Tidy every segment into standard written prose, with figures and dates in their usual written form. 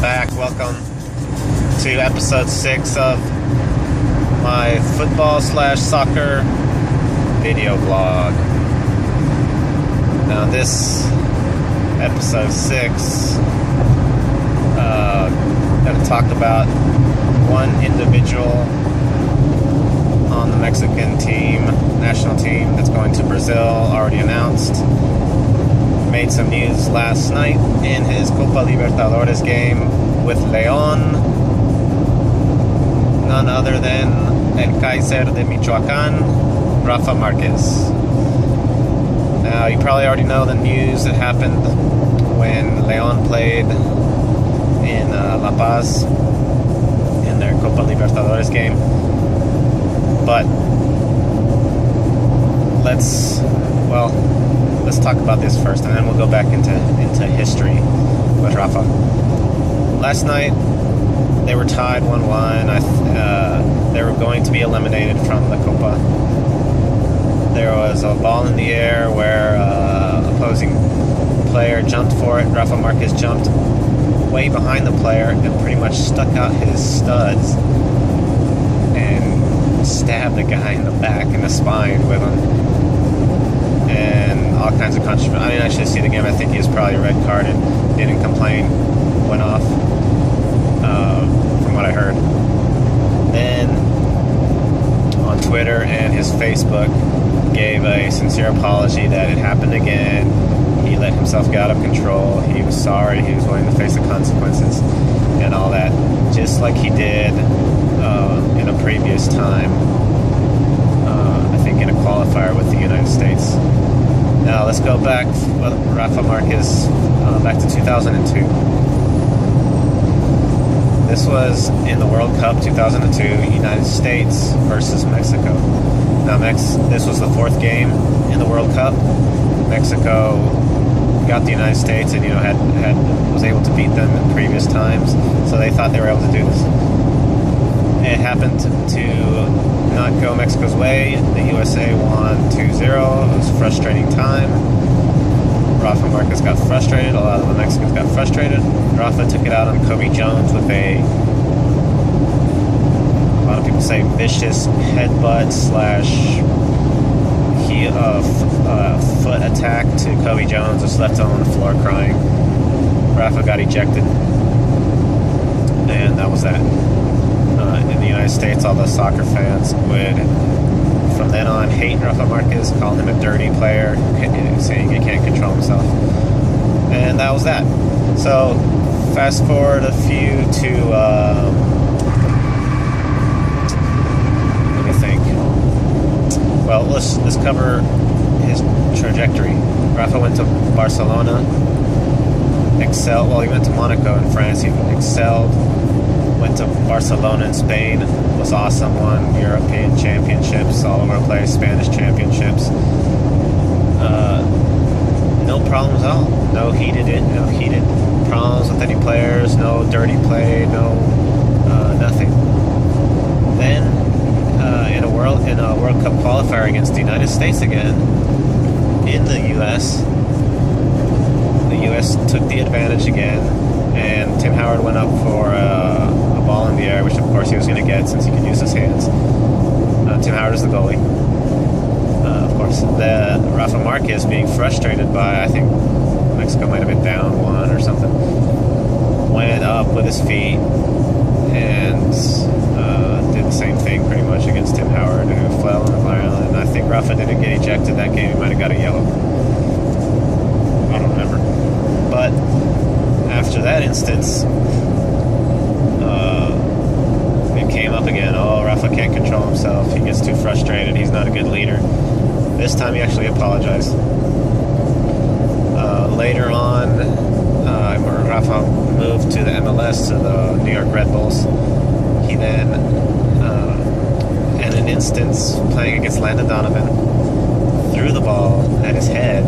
back. Welcome to episode 6 of my football/soccer video blog. Now this episode 6 going to talk about one individual on the Mexican team, national team, that's going to Brazil, already announced. Made some news last night in his Copa Libertadores game with León. None other than El Kaiser de Michoacán, Rafa Marquez. Now, you probably already know the news that happened when León played in La Paz in their Copa Libertadores game. But let's talk about this first, and then we'll go back into history with Rafa. Last night, they were tied 1-1. They were going to be eliminated from the Copa. There was a ball in the air where opposing player jumped for it. Rafa Marquez jumped way behind the player and pretty much stuck out his studs and stabbed the guy in the back, in the spine with them. And all kinds of controversy. I didn't actually see the game. I think he was probably red carded. Didn't complain. Went off. From what I heard. Then on Twitter and his Facebook gave a sincere apology that it happened again. He let himself get out of control. He was sorry. He was willing to face the consequences and all that, just like he did in a previous time. I think in a qualifier with the United States. Now let's go back with Rafa Marquez back to 2002. This was in the World Cup 2002, United States versus Mexico. Now this was the 4th game in the World Cup. Mexico got the United States and was able to beat them in previous times, so they thought they were able to do this. It happened to not go Mexico's way. The USA won 2-0. It was a frustrating time. Rafa Marquez got frustrated. A lot of the Mexicans got frustrated. Rafa took it out on Kobe Jones with a lot of people say vicious headbutt / foot attack to Kobe Jones. Just left him on the floor crying. Rafa got ejected, and that was that. In the United States, all the soccer fans would, from then on, hate Rafa Marquez, call him a dirty player, saying he can't control himself. And that was that. So, fast forward a few to, let me think. Well, let's cover his trajectory. Rafa went to Barcelona, excelled. Well, he went to Monaco in France. He excelled. Went to Barcelona in Spain. Was awesome. Won European championships all over the place. Spanish championships. No problems at all. No heated problems with any players. No dirty play. No nothing. Then in a World Cup qualifier against the United States again in the U.S. The U.S. took the advantage again, and Tim Howard went up for a ball in the air, which of course he was going to get since he could use his hands. Tim Howard is the goalie. Of course, the Rafa Marquez, being frustrated by, I think Mexico might have been down 1 or something, went up with his feet and did the same thing pretty much against Tim Howard, who fell on the ground. And I think Rafa didn't get ejected that game. He might have got a yellow. I don't remember. But after that instance, it came up again. Oh, Rafa can't control himself. He gets too frustrated. He's not a good leader. This time he actually apologized. Later on, Rafa moved to the MLS, to the New York Red Bulls. He then, in an instance, playing against Landon Donovan, threw the ball at his head.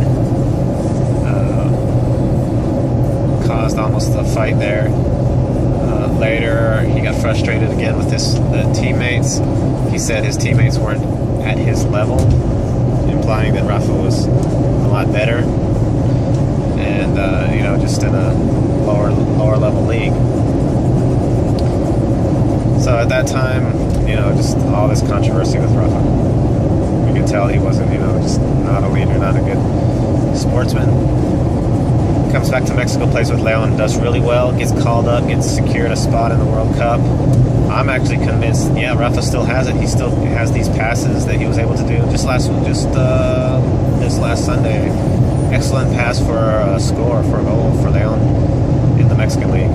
Caused almost a fight there. Later, he got frustrated again with the teammates. He said his teammates weren't at his level, implying that Rafa was a lot better. and just in a lower level league. So at that time, just all this controversy with Rafa. You can tell he wasn't, just not a leader, not a good sportsman. Comes back to Mexico, plays with Leon, does really well, gets called up, gets secured a spot in the World Cup. I'm actually convinced, yeah, Rafa still has it. He still has these passes that he was able to do. Just this last Sunday, excellent pass for a goal for Leon in the Mexican League.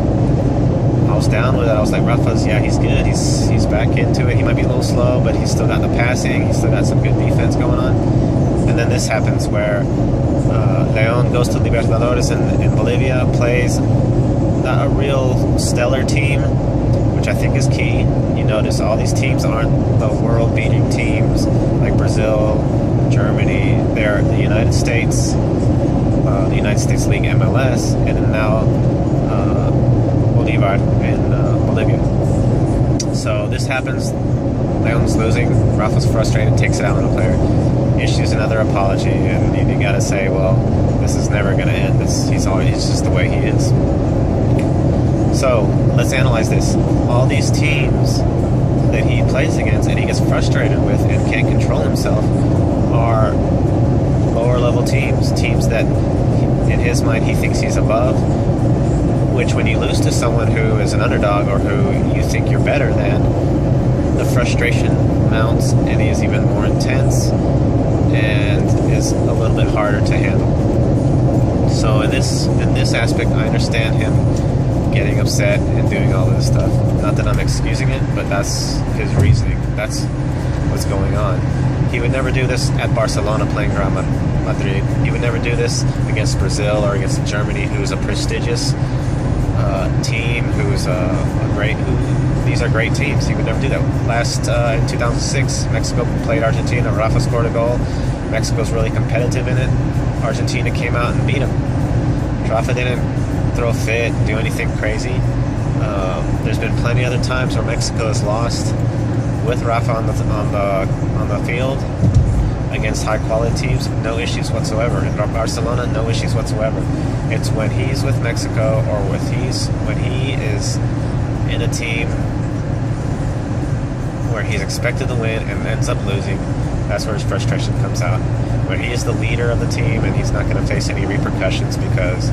I was down with it. I was like, Rafa's, yeah, he's good. He's back into it. He might be a little slow, but he's still got the passing. He's still got some good defense going on. And then this happens where Leon goes to Libertadores in Bolivia, plays not a real stellar team, which I think is key. You notice all these teams aren't the world-beating teams like Brazil, Germany. They're the United States League, MLS, and then now Bolivar in Bolivia. So this happens. Leon's losing. Rafa's frustrated, takes it out on the player, issues another apology, and you gotta say, well, this is never gonna end. It's just the way he is. So let's analyze this. All these teams that he plays against and he gets frustrated with and can't control himself are lower level teams that in his mind he thinks he's above, which when you lose to someone who is an underdog or who you think you're better than, the frustration mounts and is even more intense and is a little bit harder to handle. So in this aspect, I understand him getting upset and doing all this stuff. Not that I'm excusing it, but that's his reasoning. That's what's going on. He would never do this at Barcelona playing Real Madrid. He would never do this against Brazil or against Germany, who's a prestigious team, these are great teams. He would never do that. In 2006, Mexico played Argentina. Rafa scored a goal. Mexico's really competitive in it. Argentina came out and beat him. Rafa didn't throw a fit, do anything crazy. There's been plenty other times where Mexico has lost with Rafa on the field against high quality teams, no issues whatsoever. In Barcelona, no issues whatsoever. It's when he's with Mexico or when he is in a team where he's expected to win and ends up losing, that's where his frustration comes out. When he is the leader of the team and he's not going to face any repercussions because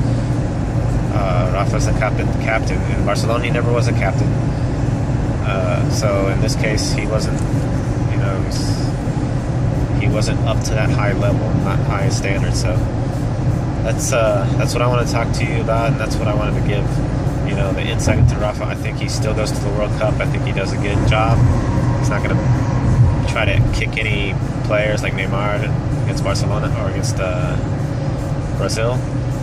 Rafa's a captain. In Barcelona, he never was a captain. So in this case, he wasn't, he wasn't up to that high level, not high standard. So that's what I want to talk to you about, and that's what I wanted to give, the insight into Rafa. I think he still goes to the World Cup. I think he does a good job. He's not going to try to kick any players like Neymar against Barcelona or against Brazil.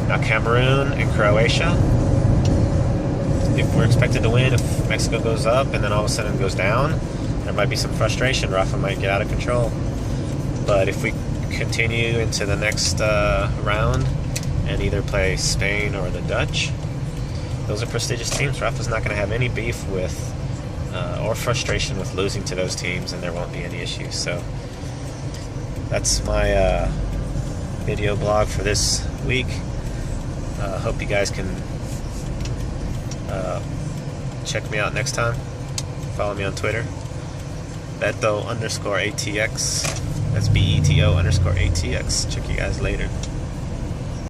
Now Cameroon and Croatia, if we're expected to win, if Mexico goes up and then all of a sudden goes down, there might be some frustration. Rafa might get out of control. But if we continue into the next round and either play Spain or the Dutch, those are prestigious teams. Rafa's not going to have any beef with or frustration with losing to those teams, and there won't be any issues. So that's my video blog for this week. Hope you guys can check me out next time. Follow me on Twitter, Beto_ATX. That's BETO_ATX. Check you guys later.